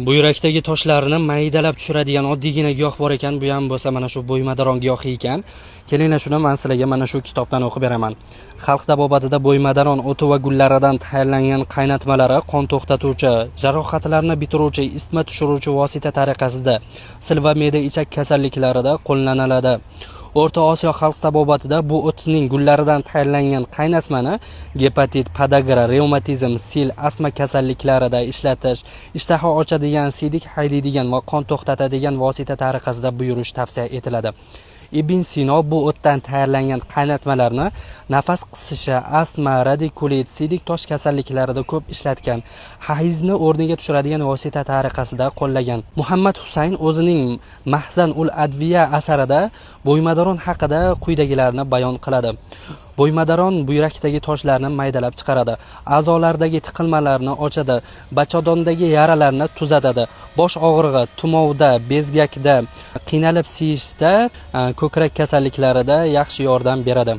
Buyrakdagi toshlarni maydalab tushiradigan oddiygina giyoh bor ekan, bu ham bo'lsa mana shu bo'ymadaron giyohi ekan. Kelinglar shuni men sizlarga mana shu kitobdan o'qib beraman. Xalq tabobatida bo'ymadaron o'ti va gullaridan tayyorlangan qaynatmalari qon to'xtatuvchi, jarohatlarni bitiruvchi, isitma tushiruvchi vosita tariqasida sil va me'da ichak kasalliklarida qo'llaniladi. O'rta Osiyo xalq tabobatida bu o'tning gullaridan tayyorlangan qaynatmani gepatit, podagra, revmatizm, sil, astma kasalliklarida ishlatish, ishtaha ochadigan, siydik haydaydigan va qon to'xtatadigan vosita tariqasida buyurish tavsiya etiladi. Ibn Sino bu o'tdan tayyorlangan qaynatmalarni nafas qisishi, astma, radikulit, siydik tosh kasalliklarida ko'p ishlatgan, hayzni o'rniga tushiradigan vosita tariqasida qo'llagan. Muhammad Husayn o'zining Mahzan ul Adviya asarida bo'ymadaron haqida quyidagilarni bayon qiladi. Bo'ymadaron buyrakdagi toshlarni maydalab chiqaradi, a'zolardagi tiqilmalarni ochadi, bachadondagi yaralarni tuzatadi, bosh og'rig'i, tumovda, bezgakda, qiynalib siyishda, ko'krak kasalliklarida yaxshi yordam beradi.